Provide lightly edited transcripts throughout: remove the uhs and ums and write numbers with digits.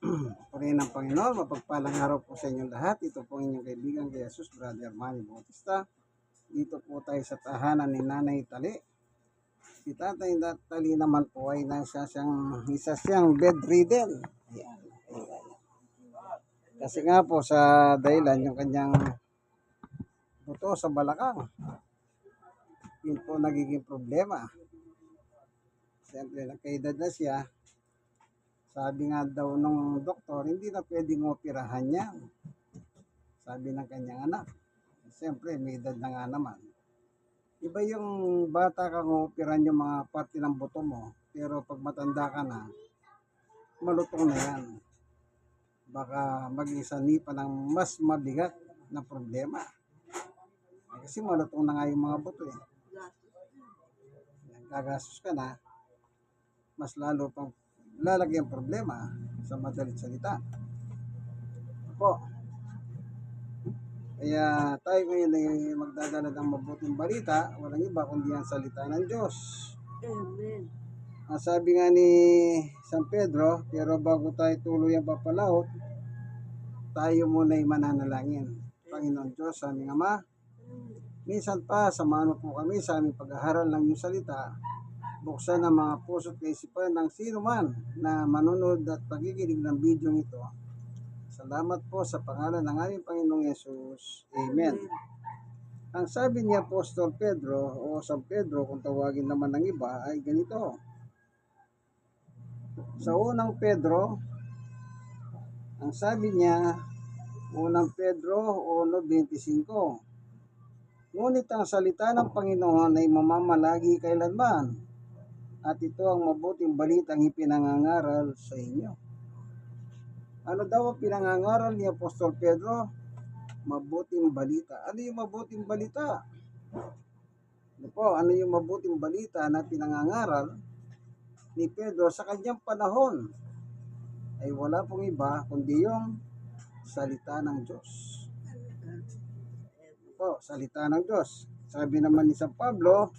Purihin ng Panginoon, mapagpalang araw po sa inyong lahat. Ito po ang inyong kaibigan kay Jesus, Brother Manny Bautista. Dito po tayo sa tahanan ni Nanay Tali. Si Tatay Tali naman po ay isa siyang bedridden. Ayan, ayan. Kasi nga po sa dahilan yung kanyang buto sa balakang. Yun po nagiging problema. Siyempre, nagkaedad na siya. Sabi nga daw nung doktor, hindi na pwedeng operahan yan. Sabi ng kanyang anak. Siyempre, may edad na nga naman. Iba yung bata kang operahan yung mga parte ng buto mo. Pero pag matanda ka na, malutong na yan. Baka mag-isani pa ng mas mabigat na problema. Kasi malutong na nga yung mga buto eh. Gagastos ka na, mas lalo pang lalaki ang problema sa madalit salita. Opo. Kaya tayo ngayon ay magdadala ng mabuting balita, walang iba kundi ang salita ng Diyos. Amen. Ang sabi nga ni San Pedro, pero bago tayo tuluyang papalahot, tayo muna ay mananalangin. Panginoon Diyos, aming Ama, minsan pa samahan mo po kami sa aming pag-aaral ng iyong salita. Buksan ang mga puso't kaisipan ng sino man na manunod at pagigilig ng video ito. Salamat po sa pangalan ng aming Panginoong Yesus. Amen. Ang sabi ni Apostol Pedro o San Pedro kung tawagin naman ng iba ay ganito. Sa unang Pedro, ang sabi niya, unang Pedro 1:25. Ngunit ang salita ng Panginoon ay mamamalagi kailanman, at ito ang mabuting balitang ipinangangaral sa inyo. Ano daw ang pinangangaral ni Apostol Pedro? Mabuting balita. Ano yung mabuting balita? Ano po, ano yung mabuting balita na pinangangaral ni Pedro sa kanyang panahon? Ay wala pong iba kundi yung salita ng Diyos. Po, salita ng Diyos. Sabi naman ni San Pablo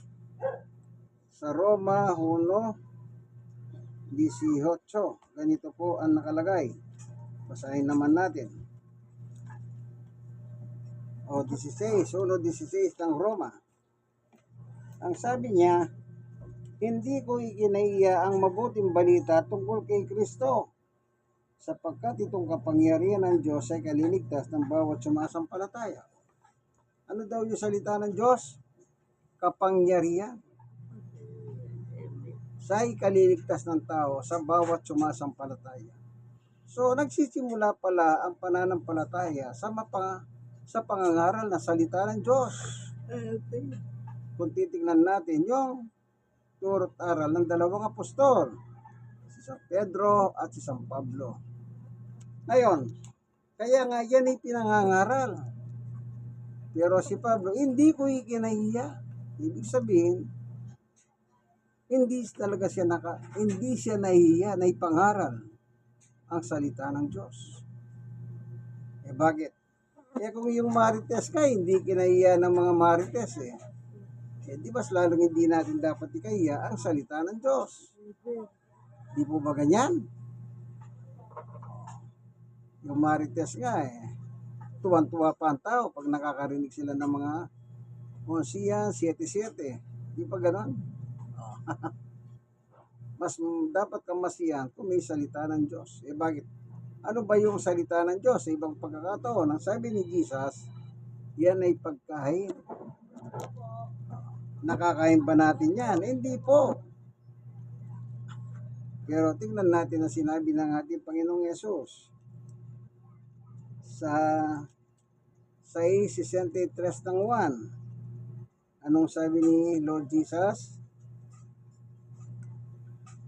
sa Roma 1:18, ganito po ang nakalagay. Basahin naman natin. O 1:16 ng Roma. Ang sabi niya, hindi ko ikinaiya ang mabuting balita tungkol kay Kristo, sapagkat itong kapangyarihan ng Diyos ay kaliligtas ng bawat sumasampalataya. Ano daw yung salita ng Diyos? Kapangyarihan. Siya'y kaliligtas ng tao sa bawat sumasampalataya. So, nagsisimula pala ang pananampalataya sa pangangaral na salita ng Diyos. Kung titignan natin yung turo't aral ng dalawang apostol, si San Pedro at si San Pablo. Ngayon, kaya nga yan ay pinangangaral. Pero si Pablo, hindi ko ikinahiya. Ibig sabihin, hindi siya nahihiya na ipangaral ang salita ng Diyos. Eh bakit? Eh kung yung marites ka, hindi kinahiya ng mga marites eh. Eh di mas lalong hindi natin dapat ikahiya ang salita ng Diyos. Di po ba ganyan? Yung marites nga eh, tuwan-tuwa pa ang tao pag nakakarinig sila ng mga Hosea 7:7. Di pa ganon? Mas dapat kang masiyahan kung may salita ng Diyos. Eh bakit? Ano ba yung salita ng Diyos? Sa ibang pagkakataon, ang sabi ni Jesus, yan ay pagkain. Nakakain ba natin yan? Hindi po. Pero tingnan natin ang sinabi ng ating Panginoong Yesus sa 6:63 ng 1. Anong sabi ni Lord Jesus?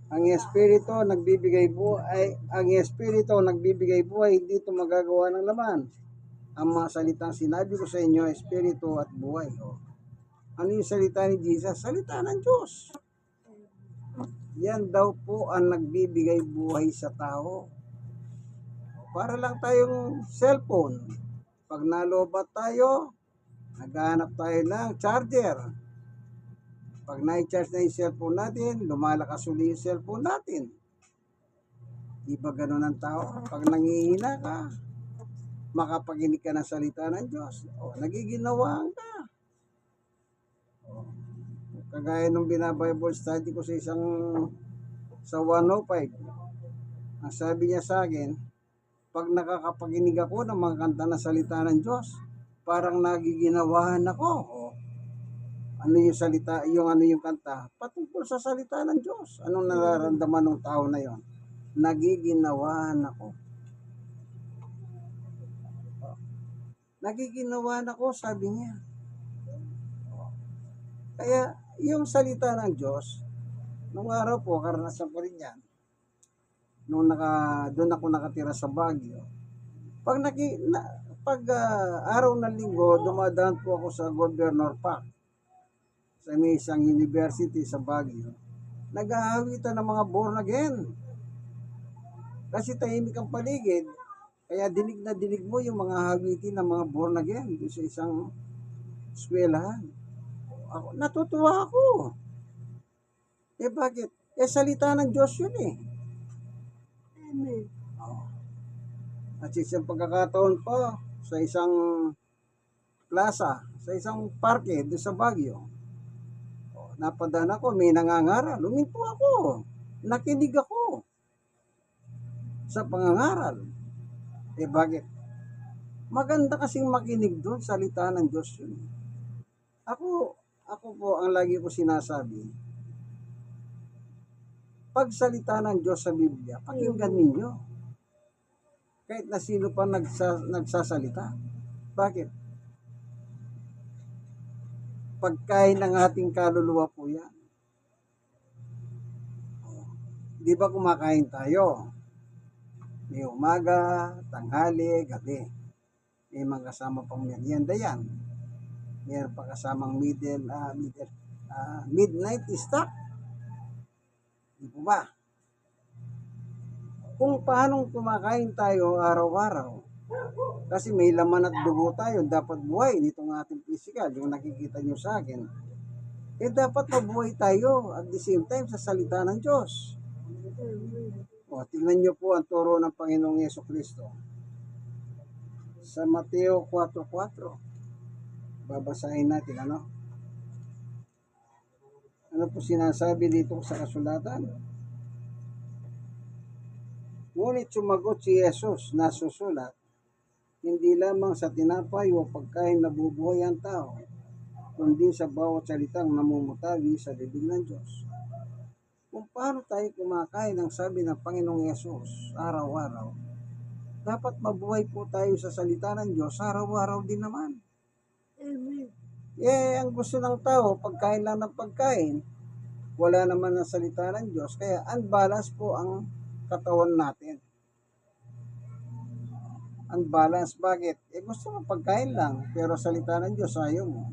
Ang Espiritu nagbibigay buhay, hindi ito magagawa ng laman. Ang mga salitang sinabi ko sa inyo, Espiritu at buhay. Ano yung salita ni Jesus? Salita ng Diyos. Yan daw po ang nagbibigay buhay sa tao. Para lang tayong cellphone. Pag nalobat tayo, naghahanap tayo ng charger. Pag na-charge na yung cellphone natin, lumalakas uli yung cellphone natin. Di ba ganun ang tao? Pag nangihina ka, makapaginig ka ng salita ng Diyos, nagiginawaan ka. Kagaya nung binabible study ko sa 105, ang sabi niya sa akin, pag nakakapaginig ako ng mga kanta ng salita ng Diyos, parang nagiginawahan ako. Ano yung salita, yung kanta, patungkol sa salita ng Diyos. Anong nararamdaman ng tao na yon? Nagiginawahan ako. Nagiginawahan ako, sabi niya. Kaya, yung salita ng Diyos, nung araw po, karanasan ko rin yan, doon ako nakatira sa Baguio. Araw ng linggo, dumadaan po ako sa Governor Park, sa may isang university sa Baguio. Nag-aawitan ng mga born again. Kasi tahimik ang paligid, kaya dinig na dinig mo yung mga hawitin ng mga born again doon sa isang eskwelahan. Natutuwa ako. Bakit? Salita ng Diyos yun eh. Amen. At isang pagkakataon pa, sa isang plaza, sa isang parke doon sa Baguio, napadaan ako, may nangangaral. Luminto ako. Nakinig ako sa pangangaral. Bakit? Maganda kasing makinig doon, salita ng Diyos yun. Ako po, ang lagi ko sinasabi, pag salita ng Diyos sa Biblia, pakinggan ninyo. Kahit na sino pa nagsasalita. Bakit? Pagkain ng ating kaluluwa po yan. Di ba kumakain tayo? May umaga, tanghali, gabi. May mga kasama pang merienda yan. Mayroon pa kasamang midnight snack. Di po ba? Kung paano kumakain tayo araw-araw, kasi may laman at dugo tayo, dapat buhay nitong ating physical, yung nakikita nyo sa akin. Dapat mabuhay tayo at the same time sa salita ng Diyos. Tingnan nyo po ang turo ng Panginoong Jesucristo. Sa Mateo 4:4, babasahin natin, ano po sinasabi dito sa kasulatan? Ngunit sumagot si Jesus, nasusulat, hindi lamang sa tinapay o pagkain nabubuhay ang tao, kundi sa bawat salitang namumutawi sa bibig ng Diyos. Kung paano tayo kumakain ang sabi ng Panginoong Yesus araw-araw, dapat mabuhay po tayo sa salita ng Diyos araw-araw din naman. Amen. Ang gusto ng tao, pagkain lang ng pagkain, wala naman ang salita ng Diyos, kaya unbalance po ang katawan natin. Unbalance, bakit? Gusto mo pagkain lang, pero salita ng Diyos ayaw mo.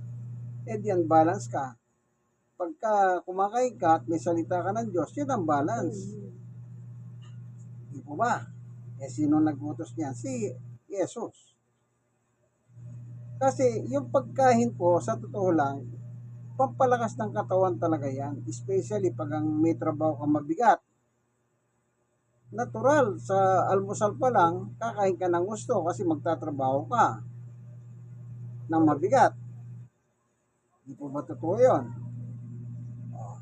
Di unbalance ka. Pagka kumakain ka at may salita ka ng Diyos, yun ang balance. Di po ba? Sino nag-utos niyan? Si Jesus. Kasi yung pagkain po, sa totoo lang, pampalakas ng katawan talaga yan. Especially pag ang may trabaho ka mabigat. Natural, sa almusal pa lang, kakain ka ng gusto kasi magtatrabaho ka ng mabigat. Di po ba totoo yun?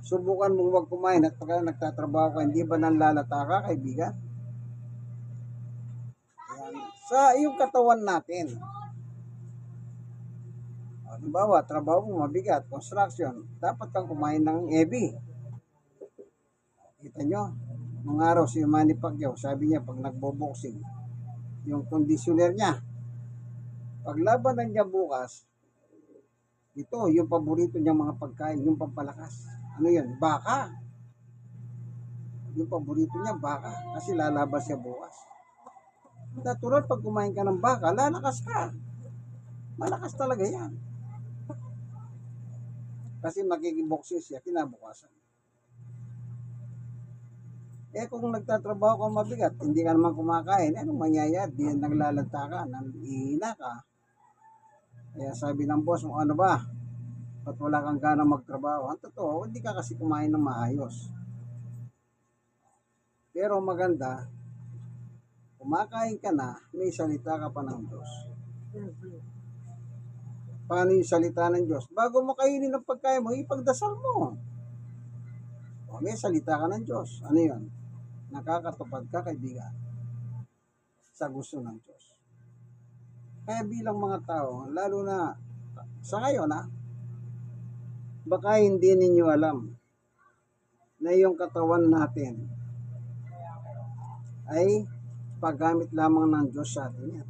Subukan mong wag kumain at pagka nagtatrabaho ka, hindi ba nanlalata ka, kaibigan? Sa iyong katawan natin. Halimbawa, trabaho mo mabigat, construction, dapat kang kumain ng heavy. Kita nyo? Nung araw si Manny Pacquiao, sabi niya pag nagbo-boxing, yung conditioner niya, paglaban niya bukas, ito, yung paborito niyang mga pagkain, yung pampalakas. Ano yun? Baka. Yung paborito niya, baka. Kasi lalabas siya bukas. Natural, pag kumain ka ng baka, lalakas ka. Malakas talaga yan. Kasi makikiboxing siya, kinabukasan. Kung nagtatrabaho ka mabigat, hindi ka naman kumakain, anong mangyayari? Di naglalanta ka, nanghihina ka. Kaya sabi ng boss mo, ano ba? Ba't wala kang gana magtrabaho? Ang totoo, hindi ka kasi kumain ng maayos. Pero maganda, Kumakain ka na, may salita ka pa ng Diyos. Paano yung salita ng Diyos? Bago mo kainin ang pagkain mo, ipagdasal mo. O, may salita ka ng Diyos. Ano yun? Nakakatupad ka, kaibigan, sa gusto ng Diyos. Kaya bilang mga tao, lalo na sa ngayon, baka hindi ninyo alam na yung katawan natin ay paggamit lamang ng Diyos sa atin yan.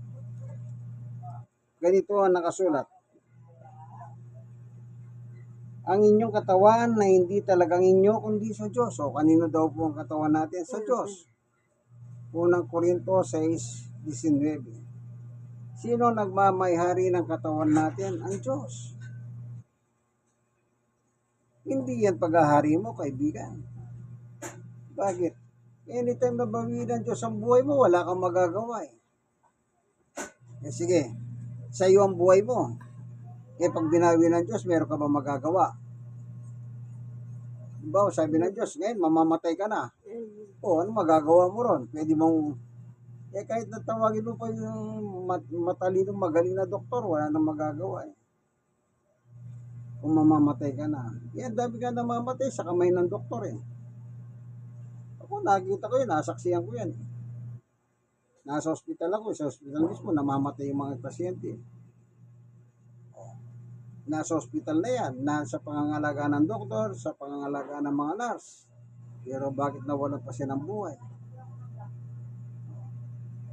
Ganito ang nakasulat. Ang inyong katawan na hindi talagang inyo kundi sa Diyos. O kanino daw po ang katawan natin? Sa Diyos. Unang Korinto 6:19. Sino nagmamayhari ng katawan natin? Ang Diyos. Hindi yan paghahari mo, kaibigan. Bakit? Anytime na bawiin ng Diyos ang buhay mo, wala kang magagawa eh. Sige, sa iyo ang buhay mo. Pag binawi ng Diyos, meron ka ba magagawa? Diba, sabi ng Diyos, ngayon mamamatay ka na. O, ano magagawa mo ron? Pwede mong, kahit natawagin mo pa yung matalinong magaling na doktor, wala nang magagawa eh. Kung mamamatay ka na. Yan, dami ka namamatay sa kamay ng doktor eh. Ako, nakikita ko yun, nasaksiyan ko yan. Nasa ospital ako, sa ospital mismo, namamatay yung mga pasyente. Nasa ospital na yan, nasa pangangalaga ng doktor, sa pangangalaga ng mga nurse. Pero bakit nawalan pa siya ng buhay?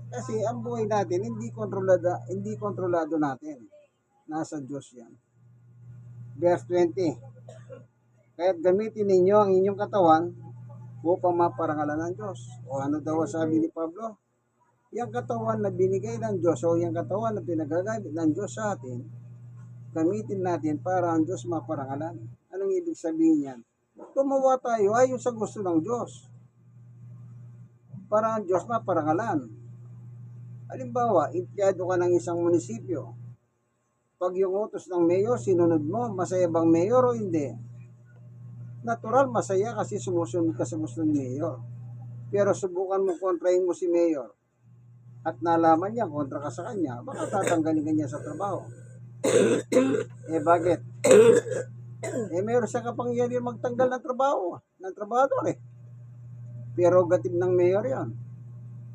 Kasi ang buhay natin, hindi kontrolado natin. Nasa Diyos yan. Verse 20. Kaya't gamitin ninyo ang inyong katawan upang maparangalan ng Diyos. O ano daw sabi ni Pablo? Yung katawan na binigay ng Diyos o yung katawan na pinagagamit ng Diyos sa atin, gamitin natin para ang Diyos maparangalan. Anong ibig sabihin yan? Gumawa tayo ayon sa gusto ng Diyos para ang Diyos maparangalan. Halimbawa, empleyado ka ng isang munisipyo. Pag yung utos ng mayor, sinunod mo, masaya bang mayor o hindi? Natural, masaya kasi sumusunod ka sa gusto ni mayor. Pero subukan mo kontrahin mo si mayor at nalaman niya, kontra ka sa kanya, baka tatanggalin ka niya sa trabaho. Bakit? Meron siya kapangyarihan magtanggal ng trabahador eh. Prerogative ng mayor yan.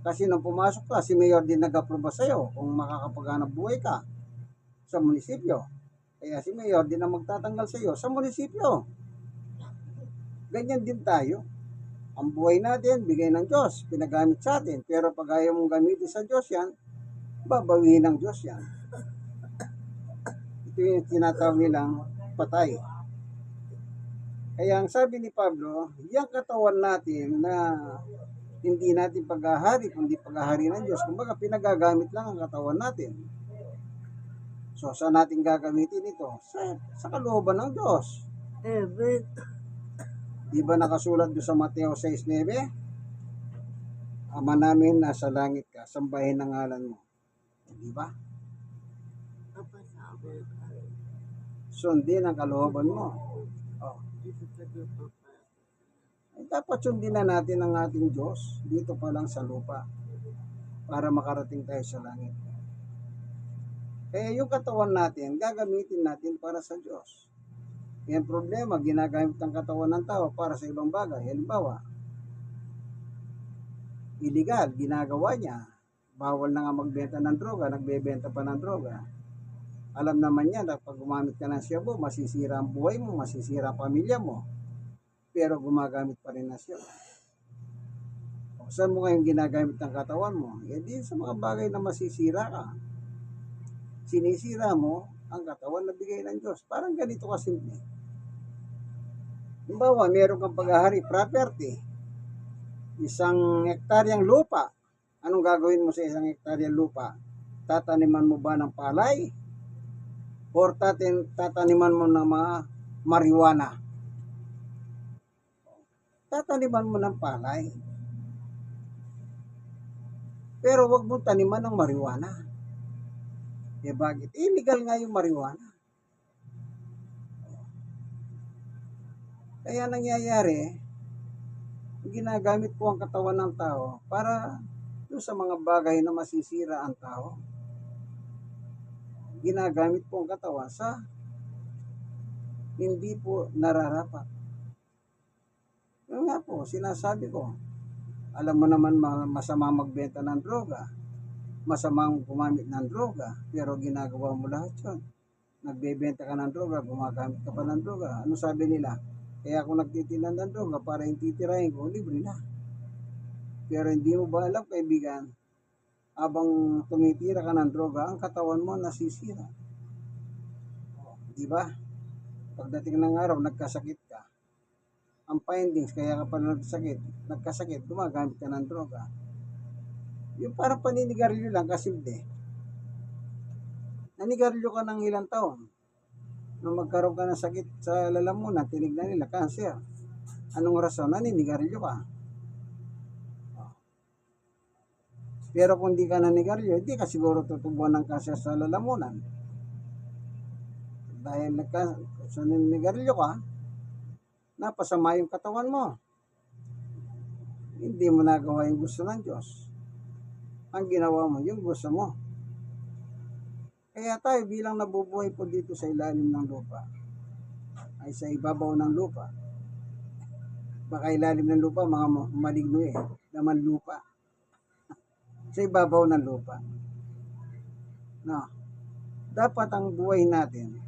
Kasi nung pumasok ka, si mayor din nag-aproba sa'yo kung makakapaghanap buhay ka sa munisipyo. Kaya si mayor din ang magtatanggal sa'yo sa munisipyo. Ganyan din tayo. Ang buhay natin, bigay ng Diyos, pinagamit sa atin. Pero pag ayaw mong gamitin sa Diyos yan, babawiin ng Diyos yan. Ito yung tinatawag nilang patay. Kaya ang sabi ni Pablo, yung katawan natin na hindi natin paghahari, kundi paghahari ng Diyos. Kumbaga, pinagagamit lang ang katawan natin. So, saan natin gagamitin ito? Sa kalooban ng Diyos. Di ba nakasulat doon sa Mateo 6:9? Ama namin nasa langit ka, sambahin ang ngalan mo. Di ba? Sundin ang kalooban mo. Dapat sundin na natin ang ating Diyos dito pa lang sa lupa para makarating tayo sa langit. Kaya yung katawan natin, gagamitin natin para sa Diyos. Yan problema, ginagamit ang katawan ng tao para sa ibang bagay. Halimbawa, illegal, ginagawa niya. Bawal na nga magbenta ng droga, nagbebenta pa ng droga. Alam naman niya na pag gumamit ka ng shabu, masisira ang buhay mo, masisira ang pamilya mo. Pero gumagamit pa rin na siya. Saan mo ngayon ginagamit ng katawan mo? Di sa mga bagay na masisira ka. Sinisira mo ang katawan na bigay ng Diyos. Parang ganito kasimple. Halimbawa, meron kang paghahari, property. Isang hektaryang lupa. Anong gagawin mo sa isang hektaryang lupa? Tataniman mo ba ng palay? Or tataniman mo ng mga marijuana? Tataniman mo ng palay. Pero wag mo taniman ng marijuana. Bakit? Illegal nga yung marijuana. Kaya nangyayari, ginagamit po ang katawan ng tao para doon sa mga bagay na masisira ang tao. Ginagamit po ang katawan sa hindi po nararapat. Yun nga po, sinasabi ko, alam mo naman masama magbenta ng droga, masamang gumamit ng droga, pero ginagawa mo lahat yun. Nagbebenta ka ng droga, gumagamit ka pa ng droga. Ano sabi nila? Kaya ako nagtitinda ng droga para yung titirahin ko, libre na. Pero hindi mo ba alam, kaibigan, habang tumitira ka ng droga, ang katawan mo nasisira. Di ba? Pagdating ng araw, nagkasakit ka. Ang findings, kaya ka pa nagkasakit, gumagamit ka ng droga. Yung parang paninigarilyo lang, kasimple. Nanigarilyo ka ng ilang taon. Nung magkaroon ka ng sakit sa lalamunan, tinignan nila, cancer. Anong rason? Naninigarilyo ka. Pero kung di ka nanigarilyo, hindi ka siguro tutubuan ng cancer sa lalamunan. Dahil sa nanigarilyo ka, napasama yung katawan mo. Hindi mo nagawa yung gusto ng Diyos. Ang ginawa mo, yung gusto mo. Kaya tayo bilang nabubuhay po dito sa ilalim ng lupa, ay sa ibabaw ng lupa. Baka ilalim ng lupa, mga maligno laman lupa. Sa ibabaw ng lupa. No. Dapat ang buhay natin,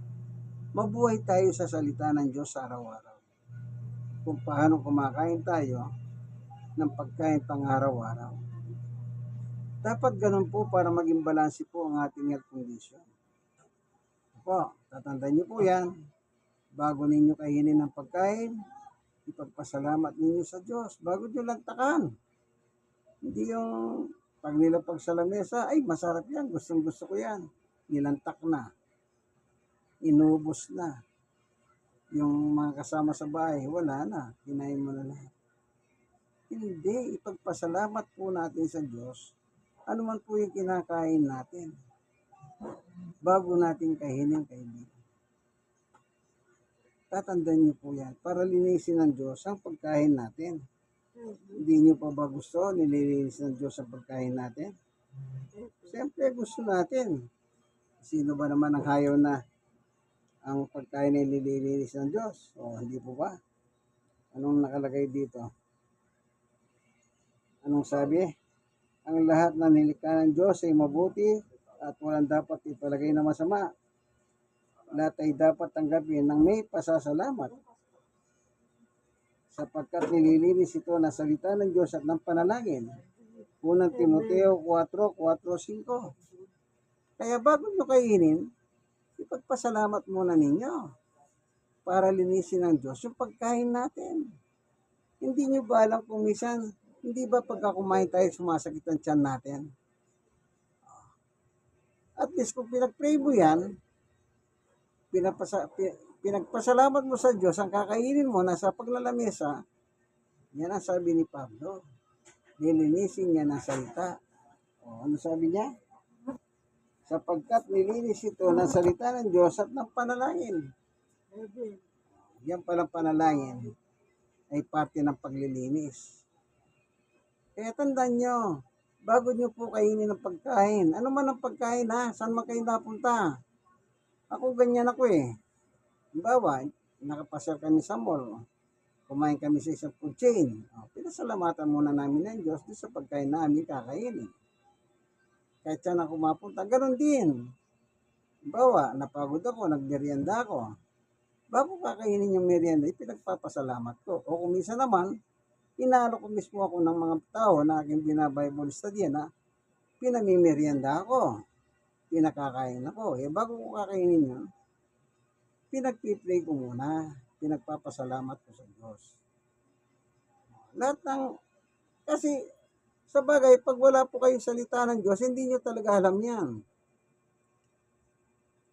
mabuhay tayo sa salita ng Diyos sa araw-araw. Kung paano kumakain tayo ng pagkain pang araw-araw. Dapat ganun po para maging balanse po ang ating health condition. Po, tatandaan niyo po yan. Bago ninyo kainin ng pagkain, ipagpasalamat ninyo sa Diyos. Bago niyo lantakan. Hindi yung pag nilapag sa lamesa, ay masarap yan, gustong gusto ko yan. Nilantak na. Inubos na. Yung mga kasama sa bahay, wala na. Kinain mo na lahat. Hindi, ipagpasalamat po natin sa Diyos. Ano man po yung kinakain natin. Bago natin kainin, kaibigan. Tatandaan niyo po yan. Para linisin ng Diyos ang pagkain natin. Hindi niyo pa ba gusto nililinis ng Diyos ang pagkain natin? Siyempre gusto natin. Sino ba naman ang hayaw na ang pagkain ay nililinis ng Diyos? O hindi po ba? Anong nakalagay dito? Anong sabi? Ang lahat na nilikha ng Diyos ay mabuti at walang dapat ipalagay na masama. Lahat ay dapat tanggapin ng may pasasalamat. Sapagkat nililinis ito na salita ng Diyos at ng panalangin. Unang Timoteo 4:4-5. Kaya bago nyo kainin, ipagpasalamat muna ninyo para linisin ng Diyos yung pagkain natin. Hindi nyo ba alam kung minsan, hindi ba pagka kumain tayo sumasakit ang tiyan natin? At least kung pinag-pray mo yan, pinagpasalamat mo sa Diyos, ang kakainin mo nasa paglalamesa, yan ang sabi ni Pablo. Nilinisin niya ng salita. O, ano sabi niya? Sapagkat nilinis ito ng salita ng Diyos at ng panalangin. Yan palang panalangin ay parte ng paglilinis. Kaya tandaan nyo, bago nyo po kainin ng pagkain, ano man ang pagkain ha, saan man kayo napunta? Ako ganyan ako Halimbawa, nakapasal kami sa mall, kumain kami sa isang food chain. Pinasalamatan muna namin ng Diyos sa pagkain namin kakainin. Kahit saan ako mapunta, ganoon din. Halimbawa, napagod ako, nagmerienda ako. Bago kakainin yung merienda, pinagpapasalamat ko. O kung minsan naman, inaalok ko mismo ako ng mga tao na aking binabible study na pinamimerienda ako. Pinakakain ako. Bago ko kakainin yun, pinagpipray ko muna. Pinagpapasalamat ko sa Diyos. Lahat ng, kasi sa bagay, pag wala po kayong salita ng Diyos, hindi nyo talaga alam yan.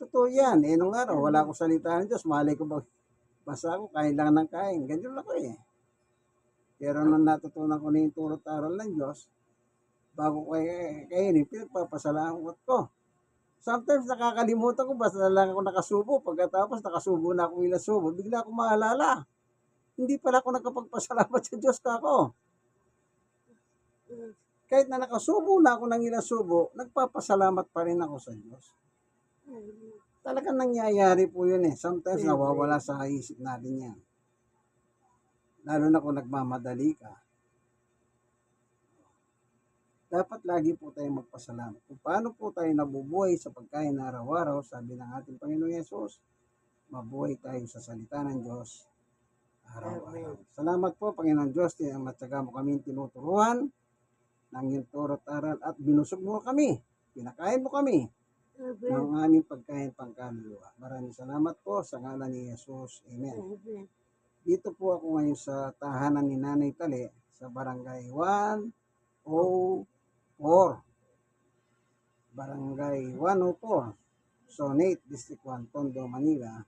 Totoo yan. Nung araw, wala akong salita ng Diyos. Malay ko ba, basta ako, kain lang ng kain. Ganyan ako Pero nung natutunan ko na yung turot aral ng Diyos, bago ko kainin, pinagpapasalamat ko. Sometimes nakakalimutan ko, basta lang ako nakasubo. Pagkatapos nakasubo na akong ilang subo, bigla akong maalala. Hindi pala ako nakapagpasalamat sa Diyos kako. kahit na nakasubo na ako ng ilang subo, nagpapasalamat pa rin ako sa Diyos. Talagang nangyayari po yun eh. Sometimes nawawala sa isip natin yan. Lalo na kung nagmamadali ka. Dapat lagi po tayong magpasalamat. Kung paano po tayo nabubuhay sa pagkain na araw-araw, sabi ng ating Panginoon Yesus, mabuhay tayo sa salita ng Diyos araw-araw. Salamat po, Panginoon Diyos, ang matyaga mo kami tinuturuan ng iyong turo't aral at binusog mo kami. Pinakain mo kami ng aming pagkain pangkaluluwa. Maraming salamat po sa ngalan ni Yesus. Amen. Dito po ako ngayon sa tahanan ni Nanay Tali sa barangay 104. Barangay 104. Sonate, District 1, Tondo, Manila.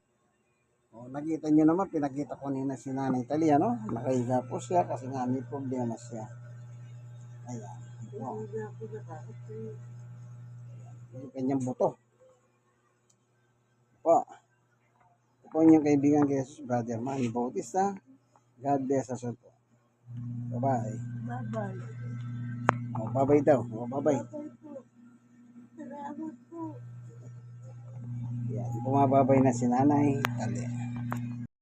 O, nakita nyo naman, pinakita ko nina si Nanay Tali, ano? Nakahiga po siya kasi nga may problema siya. Ayan. O. Yung kanyang buto. Po. Ito po yung kaibigan kay Jesus, Brother Manny Bautista. God bless us all po. Bye-bye. Bye-bye. O, bye-bye daw. O, bye-bye. Salamat po. Yan. Bumababay na si Nanay Tali.